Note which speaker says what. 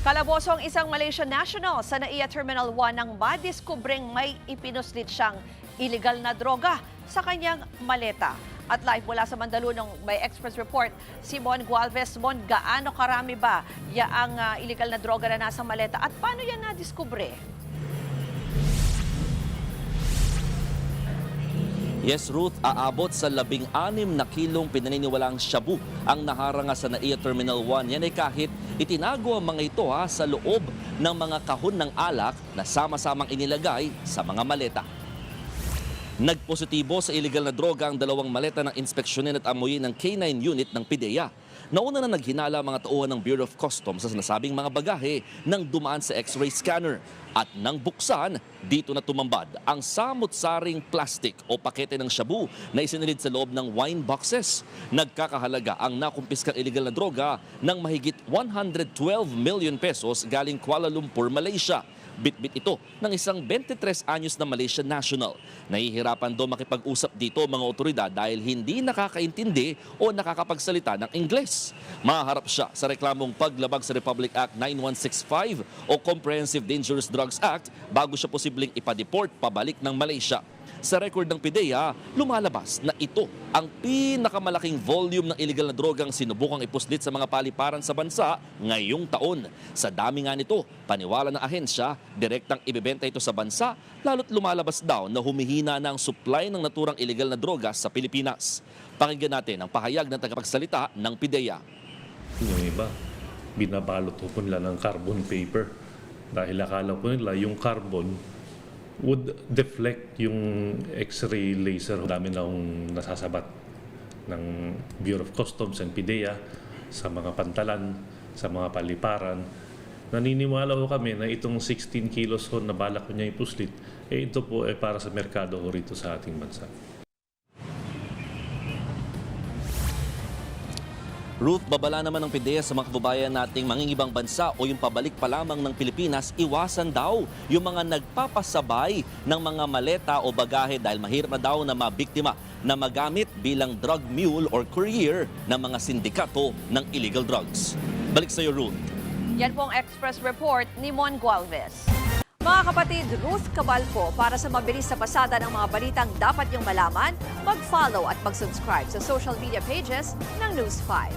Speaker 1: Kalaboso ang isang Malaysian national sa NAIA Terminal 1 nang madiskubreng may ipinuslit siyang illegal na droga sa kanyang maleta. At live mula sa Mandaluyong may Express Report, si Mon Gualvez. Mon, gaano karami ba yaang illegal na droga na nasa maleta at paano yan nadiskubre?
Speaker 2: Yes, Ruth, aabot sa 16 na kilong pinaniniwalaang shabu ang naharanga sa NAIA Terminal 1. Yan ay kahit itinago ang mga ito sa loob ng mga kahon ng alak na sama-samang inilagay sa mga maleta. Nagpositibo sa illegal na droga ang dalawang maleta ng inspeksyonin at amuyin ng K9 unit ng PIDEA. Nauna na naghinala mga tauhan ng Bureau of Customs sa sinasabing mga bagahe nang dumaan sa X-ray scanner. At nang buksan, dito na tumambad ang samot-saring plastic o pakete ng shabu na isinilid sa loob ng wine boxes. Nagkakahalaga ang nakumpiskang illegal na droga ng mahigit 112 million pesos galing Kuala Lumpur, Malaysia. Bitbit ito ng isang 23 anyos na Malaysian national. Nahihirapan daw makipag-usap dito mga otoridad dahil hindi nakakaintindi o nakakapagsalita ng Ingles. Maharap siya sa reklamong paglabag sa Republic Act 9165 o Comprehensive Dangerous Drugs Act bago siya posibleng ipa-deport pabalik ng Malaysia. Sa record ng PIDEA, lumalabas na ito ang pinakamalaking volume ng illegal na drogang sinubukang ipuslit sa mga paliparan sa bansa ngayong taon. Sa dami nga nito, paniwala ng ahensya, direktang ibebenta ito sa bansa, lalo't lumalabas daw na humihina na ang supply ng naturang illegal na droga sa Pilipinas. Pakinggan natin ang pahayag ng tagapagsalita ng PIDEA.
Speaker 3: Yung iba, binabalot po nila ng carbon paper dahil akala po nila yung carbon would deflect yung X-ray laser. Dami na akong nasasabat ng Bureau of Customs and PIDEA sa mga pantalan, sa mga paliparan. Naniniwala ko kami na itong 16 kilos na balak ko niya ipuslit, ito po ay para sa merkado ho rito sa ating bansa.
Speaker 2: Ruth, babala naman ng PIDEA sa mga kababayan nating mangingibang bansa o yung pabalik pa lamang ng Pilipinas, iwasan daw yung mga nagpapasabay ng mga maleta o bagahe dahil mahirap na daw na mabiktima na magamit bilang drug mule or courier ng mga sindikato ng illegal drugs. Balik sa iyo, Ruth.
Speaker 1: Yan po ang Express Report ni Mon Gualvez. Mga kapatid, Ruth Cabalco, para sa mabilis sa pasada ng mga balitang dapat niyong malaman, mag-follow at mag-subscribe sa social media pages ng News 5.